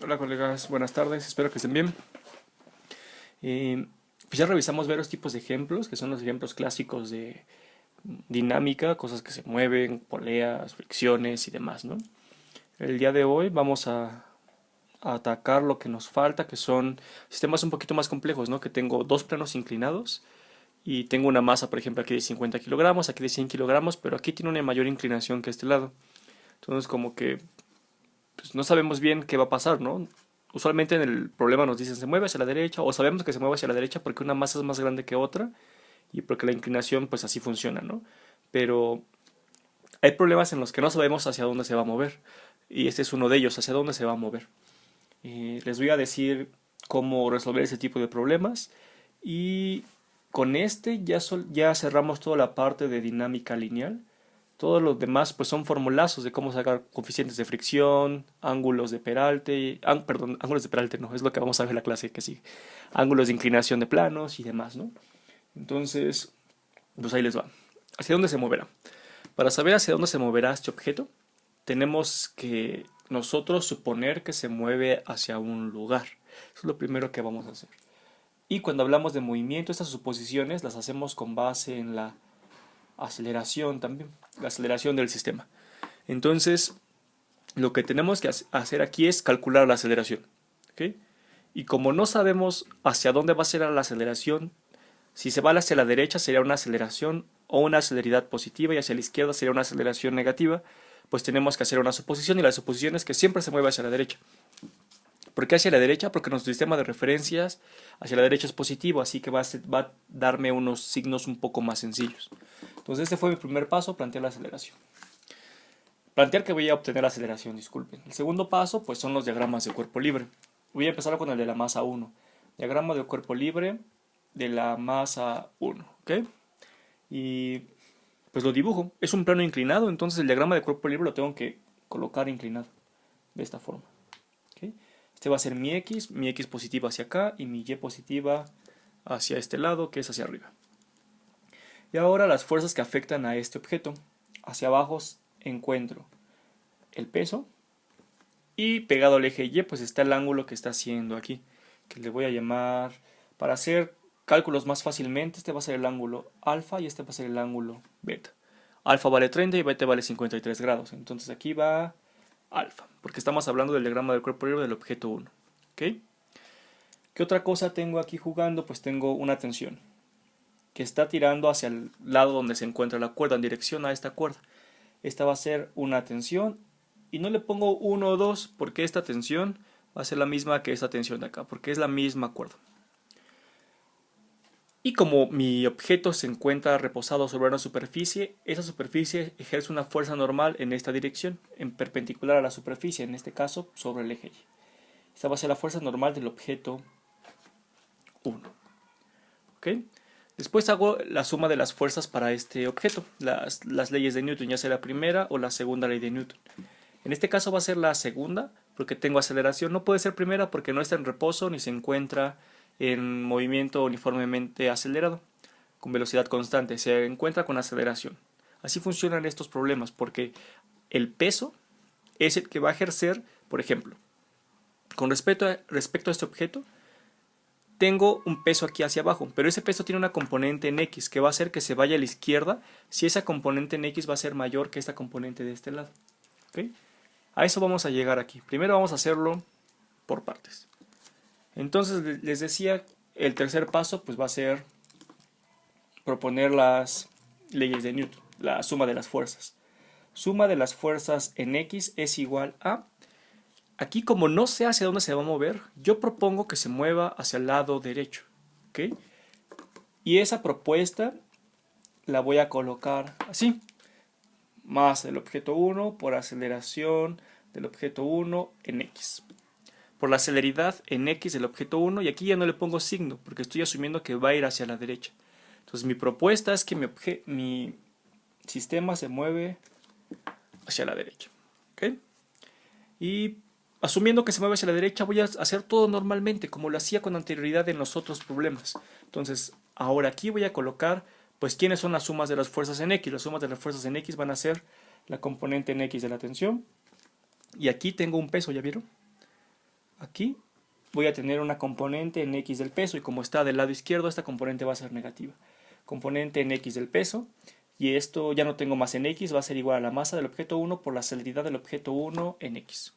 Hola colegas, buenas tardes, espero que estén bien. Pues ya revisamos varios tipos de ejemplos, que son los ejemplos clásicos de dinámica, cosas que se mueven, poleas, fricciones y demás, ¿no? El día de hoy vamos a atacar lo que nos falta, que son sistemas un poquito más complejos, ¿no? Que tengo dos planos inclinados y tengo una masa, por ejemplo, aquí de 50 kilogramos, aquí de 100 kilogramos, pero aquí tiene una mayor inclinación que este lado. Entonces como que pues, no sabemos bien qué va a pasar, ¿no? Usualmente en el problema nos dicen se mueve hacia la derecha o sabemos que se mueve hacia la derecha porque una masa es más grande que otra y porque la inclinación pues así funciona, ¿no? Pero hay problemas en los que no sabemos hacia dónde se va a mover y este es uno de ellos, hacia dónde se va a mover. Les voy a decir cómo resolver ese tipo de problemas y con este ya cerramos toda la parte de dinámica lineal. Todos los demás pues son formulazos de cómo sacar coeficientes de fricción, ángulos de peralte, perdón, ángulos de peralte no, es lo que vamos a ver en la clase que sigue. Ángulos de inclinación de planos y demás, ¿no? Entonces, pues ahí les va. ¿Hacia dónde se moverá? Para saber hacia dónde se moverá este objeto, tenemos que nosotros suponer que se mueve hacia un lugar. Eso es lo primero que vamos a hacer. Y cuando hablamos de movimiento, estas suposiciones las hacemos con base en la aceleración también, la aceleración del sistema. Entonces, lo que tenemos que hacer aquí es calcular la aceleración. ¿Okay? Y como no sabemos hacia dónde va a ser la aceleración, si se va hacia la derecha sería una aceleración o una celeridad positiva y hacia la izquierda sería una aceleración negativa, pues tenemos que hacer una suposición y la suposición es que siempre se mueve hacia la derecha. ¿Por qué hacia la derecha? Porque nuestro sistema de referencias hacia la derecha es positivo, así que va a darme unos signos un poco más sencillos. Entonces este fue mi primer paso, plantear la aceleración. Plantear que voy a obtener la aceleración, disculpen. El segundo paso pues son los diagramas de cuerpo libre. Voy a empezar con el de la masa 1. Diagrama de cuerpo libre de la masa 1. ¿Ok? Y pues lo dibujo. Es un plano inclinado, entonces el diagrama de cuerpo libre lo tengo que colocar inclinado. De esta forma. ¿Ok? Este va a ser mi X positiva hacia acá y mi Y positiva hacia este lado, que es hacia arriba. Y ahora las fuerzas que afectan a este objeto. Hacia abajo encuentro el peso y pegado al eje Y pues está el ángulo que está haciendo aquí, que le voy a llamar, para hacer cálculos más fácilmente, este va a ser el ángulo alfa y este va a ser el ángulo beta. Alfa vale 30 y beta vale 53 grados, entonces aquí va alfa, porque estamos hablando del diagrama del cuerpo libre del objeto 1. ¿Okay? ¿Qué otra cosa tengo aquí jugando? Pues tengo una tensión que está tirando hacia el lado donde se encuentra la cuerda, en dirección a esta cuerda. Esta va a ser una tensión y no le pongo 1 o 2 porque esta tensión va a ser la misma que esta tensión de acá, porque es la misma cuerda. Y como mi objeto se encuentra reposado sobre una superficie, esa superficie ejerce una fuerza normal en esta dirección, en perpendicular a la superficie, en este caso sobre el eje Y. Esta va a ser la fuerza normal del objeto 1. ¿Ok? Después hago la suma de las fuerzas para este objeto, las leyes de Newton, ya sea la primera o la segunda ley de Newton. En este caso va a ser la segunda, porque tengo aceleración. No puede ser primera porque no está en reposo ni se encuentra en movimiento uniformemente acelerado, con velocidad constante. Se encuentra con aceleración. Así funcionan estos problemas, porque el peso es el que va a ejercer, por ejemplo, con respecto a este objeto, tengo un peso aquí hacia abajo, pero ese peso tiene una componente en X que va a hacer que se vaya a la izquierda si esa componente en X va a ser mayor que esta componente de este lado. ¿Okay? A eso vamos a llegar aquí. Primero vamos a hacerlo por partes. Entonces les decía, el tercer paso pues va a ser proponer las leyes de Newton, la suma de las fuerzas. Suma de las fuerzas en X es igual a... Aquí como no sé hacia dónde se va a mover, yo propongo que se mueva hacia el lado derecho. ¿Okay? Y esa propuesta la voy a colocar así. Más el objeto 1 por aceleración del objeto 1 en X. Por la celeridad en X del objeto 1 y aquí ya no le pongo signo porque estoy asumiendo que va a ir hacia la derecha. Entonces mi propuesta es que mi sistema se mueve hacia la derecha. ¿Okay? Y asumiendo que se mueve hacia la derecha voy a hacer todo normalmente como lo hacía con anterioridad en los otros problemas. Entonces ahora aquí voy a colocar pues quiénes son las sumas de las fuerzas en X. Las sumas de las fuerzas en X van a ser la componente en X de la tensión. Y aquí tengo un peso, ¿ya vieron? aquí voy a tener una componente en x del peso, y como está del lado izquierdo, esta componente va a ser negativa. Componente en x del peso, y esto ya no tengo más en x, va a ser igual a la masa del objeto 1 por la celeridad del objeto 1 en x.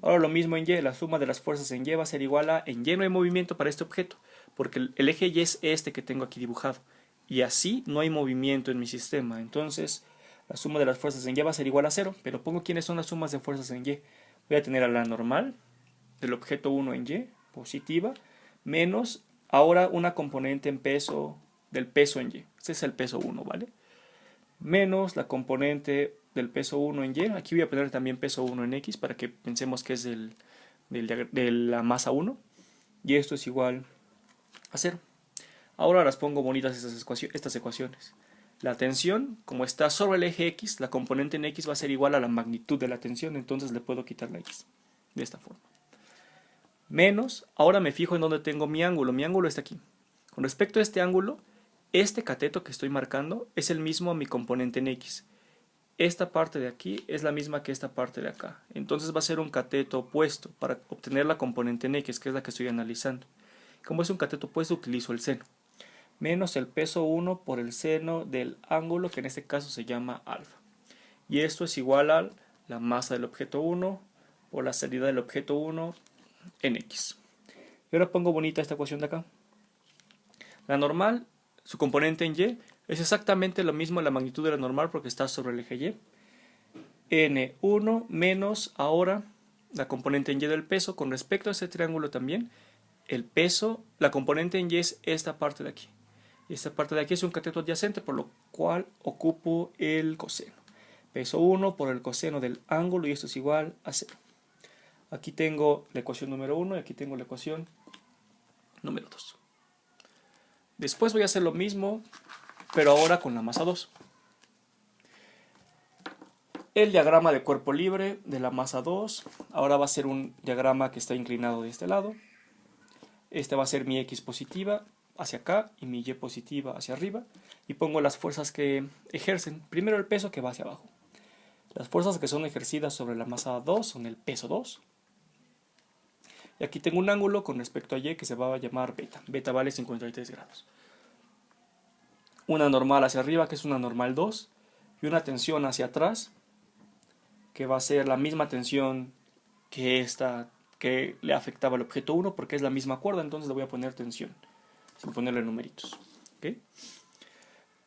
Ahora lo mismo en y, la suma de las fuerzas en y va a ser igual a, en y no hay movimiento para este objeto, porque el eje y es este que tengo aquí dibujado, y así no hay movimiento en mi sistema. Entonces la suma de las fuerzas en y va a ser igual a 0, pero pongo quiénes son las sumas de fuerzas en y. Voy a tener a la normal del objeto 1 en y, positiva, menos ahora una componente en peso del peso en y. Este es el peso 1, ¿vale? Menos la componente del peso 1 en y. Aquí voy a poner también peso 1 en x para que pensemos que es de la masa 1. Y esto es igual a 0. Ahora las pongo bonitas estas ecuaciones. La tensión, como está sobre el eje x, la componente en x va a ser igual a la magnitud de la tensión, entonces le puedo quitar la x de esta forma. Menos, ahora me fijo en dónde tengo mi ángulo está aquí. Con respecto a este ángulo, este cateto que estoy marcando es el mismo a mi componente en x. Esta parte de aquí es la misma que esta parte de acá. Entonces va a ser un cateto opuesto para obtener la componente en x, que es la que estoy analizando. Como es un cateto opuesto, utilizo el seno. Menos el peso 1 por el seno del ángulo, que en este caso se llama alfa. Y esto es igual a la masa del objeto 1 por la salida del objeto 1 en x. Y ahora pongo bonita esta ecuación de acá. La normal, su componente en y, es exactamente lo mismo a la magnitud de la normal porque está sobre el eje y. N1 menos ahora la componente en y del peso. Con respecto a ese triángulo también, el peso, la componente en y es esta parte de aquí. Y esta parte de aquí es un cateto adyacente, por lo cual ocupo el coseno. Peso 1 por el coseno del ángulo, y esto es igual a 0. Aquí tengo la ecuación número 1 y aquí tengo la ecuación número 2. Después voy a hacer lo mismo, pero ahora con la masa 2. El diagrama de cuerpo libre de la masa 2, ahora va a ser un diagrama que está inclinado de este lado. Este va a ser mi x positiva hacia acá y mi y positiva hacia arriba. Y pongo las fuerzas que ejercen. Primero el peso, que va hacia abajo. Las fuerzas que son ejercidas sobre la masa 2 son el peso 2. Y aquí tengo un ángulo con respecto a y que se va a llamar beta. Beta vale 53 grados. Una normal hacia arriba, que es una normal 2. Y una tensión hacia atrás, que va a ser la misma tensión que esta que le afectaba al objeto 1, porque es la misma cuerda, entonces le voy a poner tensión, sin ponerle numeritos. ¿Okay?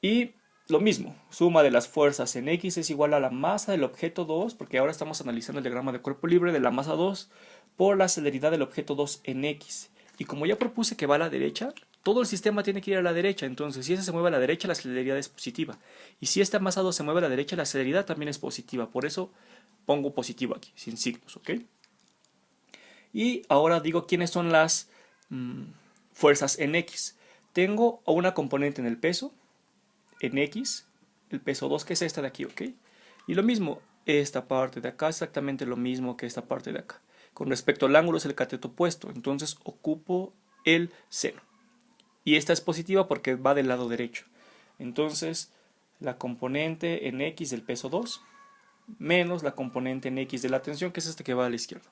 Y lo mismo, suma de las fuerzas en x es igual a la masa del objeto 2, porque ahora estamos analizando el diagrama de cuerpo libre de la masa 2, por la celeridad del objeto 2 en x. Y como ya propuse que va a la derecha, todo el sistema tiene que ir a la derecha, entonces si ese se mueve a la derecha, la celeridad es positiva. Y si esta masa 2 se mueve a la derecha, la celeridad también es positiva, por eso pongo positivo aquí, sin signos, ¿ok? Y ahora digo quiénes son las fuerzas en x. Tengo una componente en el peso, en x, el peso 2, que es esta de aquí, ¿ok? Y lo mismo, esta parte de acá, exactamente lo mismo que esta parte de acá. Con respecto al ángulo es el cateto opuesto, entonces ocupo el seno. Y esta es positiva porque va del lado derecho. Entonces, la componente en x del peso 2 menos la componente en x de la tensión, que es este que va a la izquierda.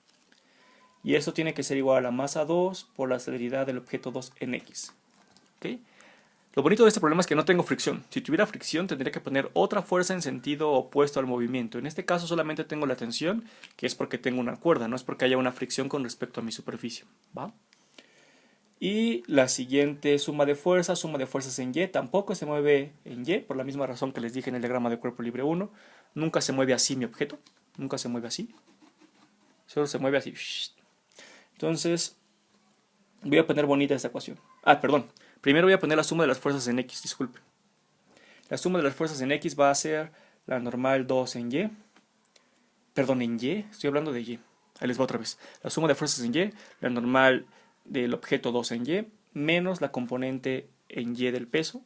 Y esto tiene que ser igual a la masa 2 por la celeridad del objeto 2 en x. ¿Okay? Lo bonito de este problema es que no tengo fricción. Si tuviera fricción tendría que poner otra fuerza en sentido opuesto al movimiento. En este caso solamente tengo la tensión, que es porque tengo una cuerda, no es porque haya una fricción con respecto a mi superficie. ¿Va? Y la siguiente suma de fuerzas en y, tampoco se mueve en y, por la misma razón que les dije en el diagrama de cuerpo libre 1. Nunca se mueve así mi objeto, nunca se mueve así. Solo se mueve así. Entonces, voy a poner bonita esta ecuación. Perdón. Primero voy a poner la suma de las fuerzas en x, disculpen. La suma de las fuerzas en x va a ser la normal 2 en y. Perdón, en y, estoy hablando de y. Ahí les va otra vez. La suma de fuerzas en y, la normal del objeto 2 en y, menos la componente en y del peso,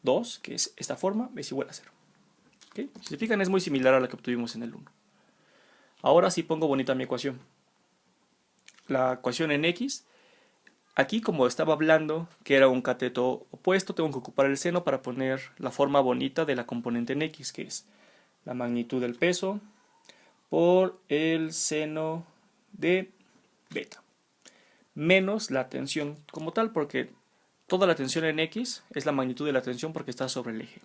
2, que es esta forma, es igual a 0. ¿Okay? Si se fijan, es muy similar a la que obtuvimos en el 1. Ahora sí pongo bonita mi ecuación. La ecuación en x, aquí como estaba hablando que era un cateto opuesto, tengo que ocupar el seno para poner la forma bonita de la componente en x, que es la magnitud del peso por el seno de beta. Menos la tensión como tal, porque toda la tensión en X es la magnitud de la tensión porque está sobre el eje.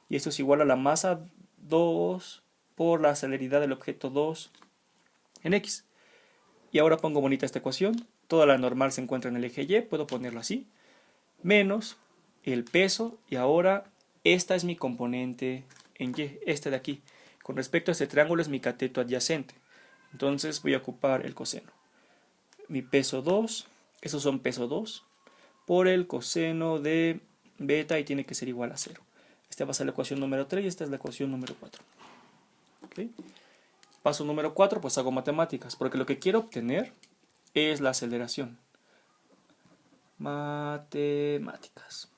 Y esto es igual a la masa 2 por la celeridad del objeto 2 en X. Y ahora pongo bonita esta ecuación. Toda la normal se encuentra en el eje Y, puedo ponerlo así. Menos el peso, y ahora esta es mi componente en Y, este de aquí. Con respecto a este triángulo es mi cateto adyacente. Entonces voy a ocupar el coseno. Mi peso 2, esos son peso 2, por el coseno de beta y tiene que ser igual a 0. Esta va a ser la ecuación número 3 y esta es la ecuación número 4. ¿Okay? Paso número 4, pues hago matemáticas, porque lo que quiero obtener es la aceleración. Matemáticas.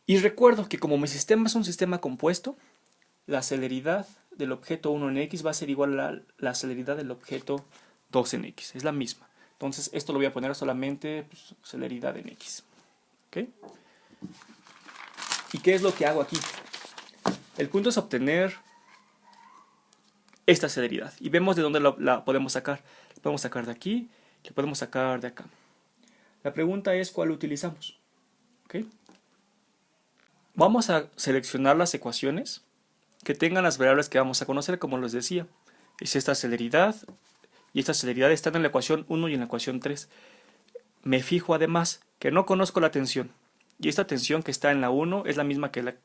Y recuerdo que como mi sistema es un sistema compuesto, la celeridad del objeto 1 en X va a ser igual a la celeridad del objeto 2 en X. Es la misma. Entonces esto lo voy a poner solamente pues, celeridad en X. ¿Okay? ¿Y qué es lo que hago aquí? El punto es obtener esta celeridad. Y vemos de dónde la podemos sacar. La podemos sacar de aquí, la podemos sacar de acá. La pregunta es cuál utilizamos. ¿Okay? Vamos a seleccionar las ecuaciones que tengan las variables que vamos a conocer, como les decía. Es esta celeridad, y esta celeridad están en la ecuación 1 y en la ecuación 3. Me fijo además que no conozco la tensión, y esta tensión que está en la 1 es la misma que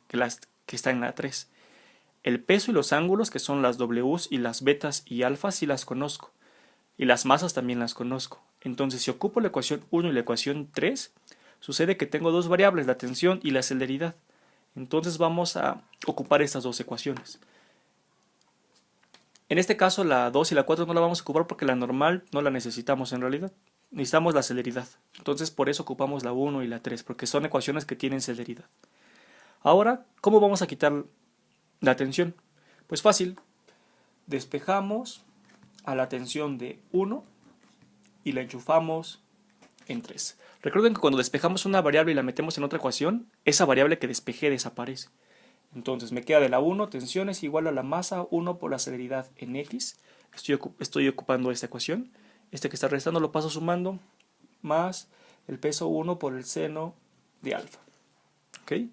está en la 3. El peso y los ángulos, que son las Ws y las betas y alfas, sí las conozco. Y las masas también las conozco. Entonces, si ocupo la ecuación 1 y la ecuación 3, sucede que tengo dos variables, la tensión y la celeridad. Entonces vamos a ocupar estas dos ecuaciones. En este caso la 2 y la 4 no la vamos a ocupar porque la normal no la necesitamos en realidad. Necesitamos la celeridad. Entonces por eso ocupamos la 1 y la 3, porque son ecuaciones que tienen celeridad. Ahora, ¿cómo vamos a quitar la tensión? Pues fácil. Despejamos a la tensión de 1 y la enchufamos en 3. Recuerden que cuando despejamos una variable y la metemos en otra ecuación, esa variable que despejé desaparece. Entonces me queda de la 1, tensión es igual a la masa 1 por la celeridad en X. Estoy ocupando esta ecuación. Este que está restando lo paso sumando, más el peso 1 por el seno de alfa. ¿Okay?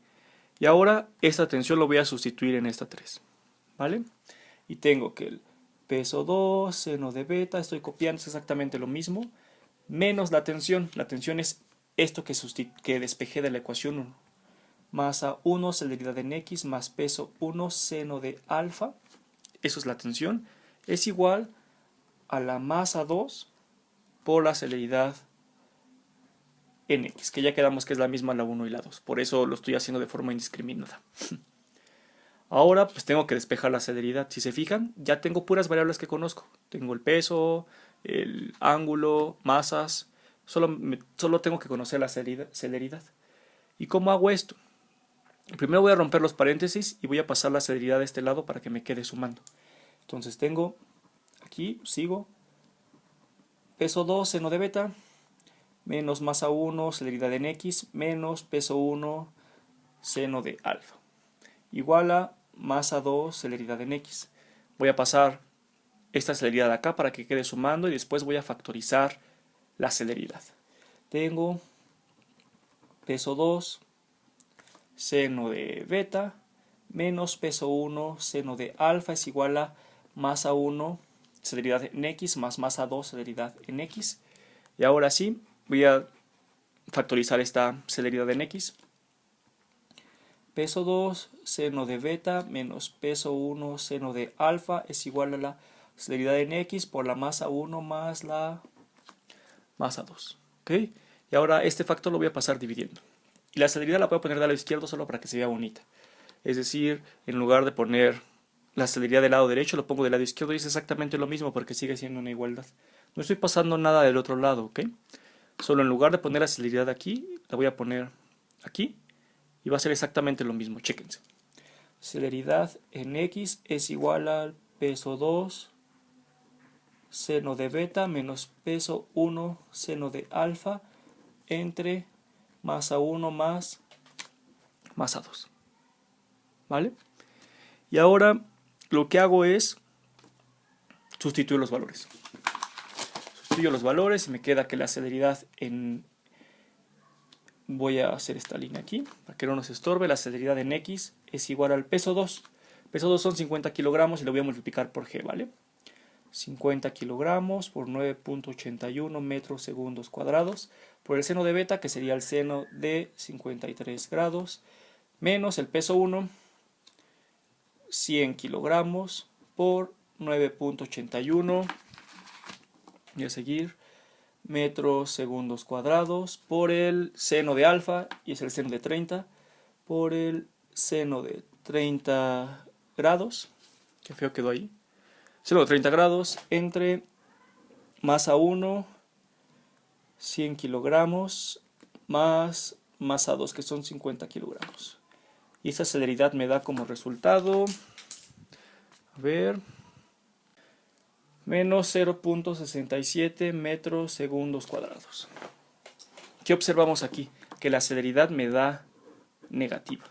Y ahora esta tensión lo voy a sustituir en esta 3. ¿Vale? Y tengo que el peso 2, seno de beta, estoy copiando, es exactamente lo mismo, menos la tensión. La tensión es esto que despejé de la ecuación 1. Masa 1, celeridad en X, más peso 1, seno de alfa, eso es la tensión, es igual a la masa 2 por la celeridad en X, que ya quedamos que es la misma la 1 y la 2, por eso lo estoy haciendo de forma indiscriminada. Ahora pues tengo que despejar la celeridad. Si se fijan, ya tengo puras variables que conozco. Tengo el peso, el ángulo, masas, solo tengo que conocer la celeridad. ¿Y cómo hago esto? Primero voy a romper los paréntesis y voy a pasar la celeridad de este lado para que me quede sumando. Entonces tengo, aquí sigo, peso 2, seno de beta, menos masa 1, celeridad en X, menos peso 1, seno de alfa. Igual a masa 2, celeridad en X. Voy a pasar esta celeridad acá para que quede sumando y después voy a factorizar la celeridad. Tengo peso 2, seno de beta, menos peso 1, seno de alfa es igual a masa 1, celeridad en X, más masa 2, celeridad en X. Y ahora sí, voy a factorizar esta celeridad en X. Peso 2, seno de beta, menos peso 1, seno de alfa es igual a la celeridad en X por la masa 1 más la masa 2. ¿Okay? Y ahora este factor lo voy a pasar dividiendo. Y la celeridad la voy a poner del lado izquierdo solo para que se vea bonita. Es decir, en lugar de poner la celeridad del lado derecho, lo pongo del lado izquierdo y es exactamente lo mismo porque sigue siendo una igualdad. No estoy pasando nada del otro lado, ¿ok? Solo en lugar de poner la celeridad aquí, la voy a poner aquí y va a ser exactamente lo mismo, chéquense. Celeridad en X es igual al peso 2, seno de beta, menos peso 1, seno de alfa, entre masa 1 más masa 2. ¿Vale? Y ahora lo que hago es sustituir los valores. Sustituyo multiplico los valores y me queda que la celeridad en... Voy a hacer esta línea aquí para que no nos estorbe. La celeridad en X es igual al peso 2. Peso 2 son 50 kilogramos y lo voy a multiplicar por G, ¿vale? 50 kilogramos por 9.81 metros segundos cuadrados por el seno de beta, que sería el seno de 53 grados, menos el peso 1, 100 kilogramos por 9.81, y a seguir, metros segundos cuadrados por el seno de alfa, y es el seno de 30, por el seno de 30 grados, qué feo quedó ahí, seno de 30 grados entre masa 1, 100 kilogramos, más masa 2, que son 50 kilogramos. Y esa celeridad me da como resultado, a ver, menos 0.67 metros segundos cuadrados. ¿Qué observamos aquí? Que la celeridad me da negativa.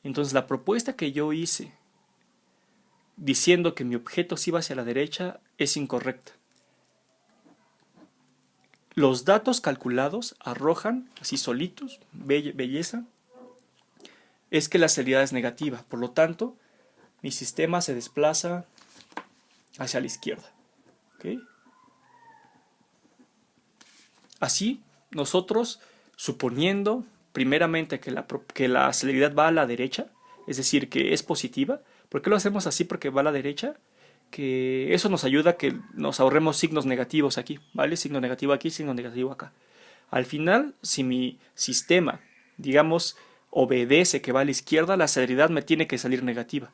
Entonces la propuesta que yo hice diciendo que mi objeto sí va hacia la derecha es incorrecta. Los datos calculados arrojan, así solitos, belleza, es que la celeridad es negativa. Por lo tanto, mi sistema se desplaza hacia la izquierda. ¿Okay? Así, nosotros, suponiendo primeramente que la celeridad va a la derecha, es decir, que es positiva. ¿Por qué lo hacemos así? Porque va a la derecha. Que eso nos ayuda a que nos ahorremos signos negativos aquí, ¿vale? Signo negativo aquí, signo negativo acá. Al final, si mi sistema, digamos, obedece que va a la izquierda, la celeridad me tiene que salir negativa.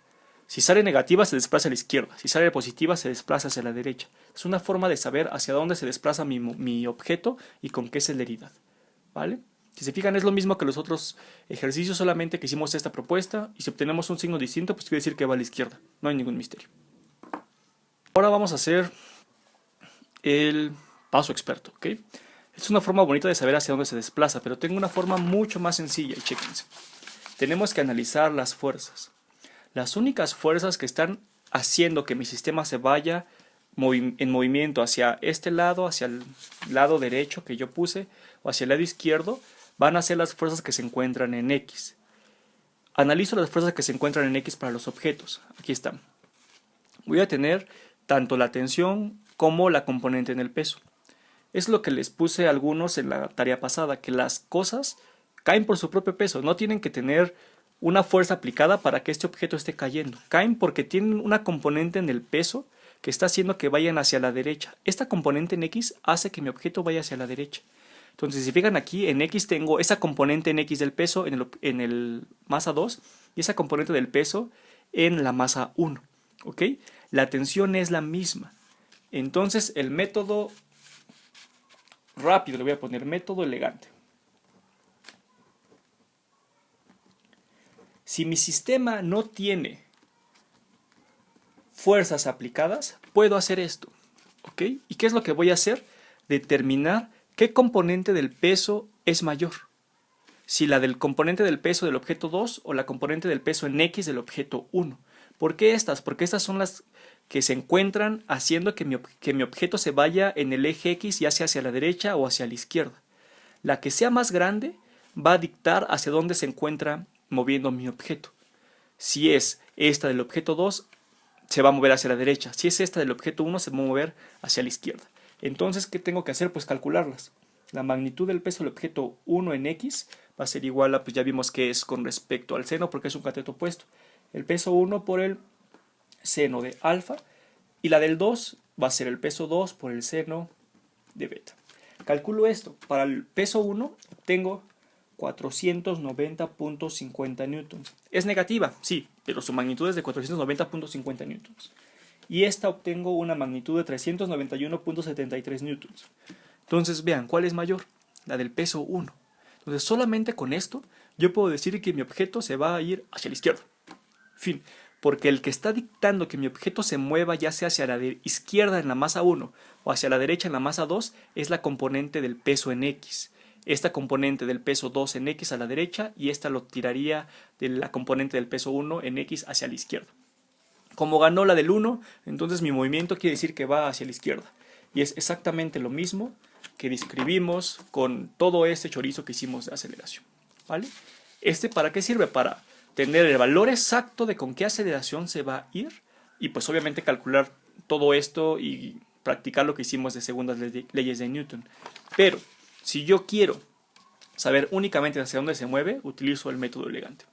Si sale negativa, se desplaza a la izquierda. Si sale positiva, se desplaza hacia la derecha. Es una forma de saber hacia dónde se desplaza mi objeto y con qué celeridad, ¿vale? Si se fijan, es lo mismo que los otros ejercicios, solamente que hicimos esta propuesta y si obtenemos un signo distinto, pues quiere decir que va a la izquierda. No hay ningún misterio. Ahora vamos a hacer el paso experto, ¿ok? Es una forma bonita de saber hacia dónde se desplaza, pero tengo una forma mucho más sencilla y chéquense. Tenemos que analizar las fuerzas. Las únicas fuerzas que están haciendo que mi sistema se vaya en movimiento hacia este lado, hacia el lado derecho que yo puse, o hacia el lado izquierdo, van a ser las fuerzas que se encuentran en X. Analizo las fuerzas que se encuentran en X para los objetos. Aquí están. Voy a tener tanto la tensión como la componente en el peso. Es lo que les puse a algunos en la tarea pasada, que las cosas caen por su propio peso, no tienen que tener una fuerza aplicada para que este objeto esté cayendo. Caen porque tienen una componente en el peso que está haciendo que vayan hacia la derecha. Esta componente en X hace que mi objeto vaya hacia la derecha. Entonces, si fijan aquí, en X tengo esa componente en X del peso en el masa 2 y esa componente del peso en la masa 1. ¿Ok? La tensión es la misma. Entonces, el método rápido, le voy a poner método elegante. Si mi sistema no tiene fuerzas aplicadas, puedo hacer esto. ¿Ok? ¿Y qué es lo que voy a hacer? Determinar qué componente del peso es mayor. Si la del componente del peso del objeto 2 o la componente del peso en X del objeto 1. ¿Por qué estas? Porque estas son las que se encuentran haciendo que mi objeto se vaya en el eje X, ya sea hacia la derecha o hacia la izquierda. La que sea más grande va a dictar hacia dónde se encuentra moviendo mi objeto. Si es esta del objeto 2, se va a mover hacia la derecha. Si es esta del objeto 1, se va a mover hacia la izquierda. Entonces, ¿qué tengo que hacer? Pues calcularlas. La magnitud del peso del objeto 1 en X va a ser igual a, pues ya vimos que es con respecto al seno, porque es un cateto opuesto. El peso 1 por el seno de alfa, y la del 2 va a ser el peso 2 por el seno de beta. Calculo esto. Para el peso 1 tengo 490.50 newtons. ¿Es negativa? Sí, pero su magnitud es de 490.50 newtons. Y esta obtengo una magnitud de 391.73 newtons. Entonces vean, ¿cuál es mayor? La del peso 1. Entonces solamente con esto yo puedo decir que mi objeto se va a ir hacia la izquierda. Fin. Porque el que está dictando que mi objeto se mueva ya sea hacia la izquierda en la masa 1 o hacia la derecha en la masa 2 es la componente del peso en X. Esta componente del peso 2 en X a la derecha y esta lo tiraría de la componente del peso 1 en X hacia la izquierda. Como ganó la del 1, entonces mi movimiento quiere decir que va hacia la izquierda. Y es exactamente lo mismo que describimos con todo este chorizo que hicimos de aceleración, ¿vale? ¿Para qué sirve? Para tener el valor exacto de con qué aceleración se va a ir y pues obviamente calcular todo esto y practicar lo que hicimos de segundas leyes de Newton. Pero si yo quiero saber únicamente hacia dónde se mueve, utilizo el método elegante.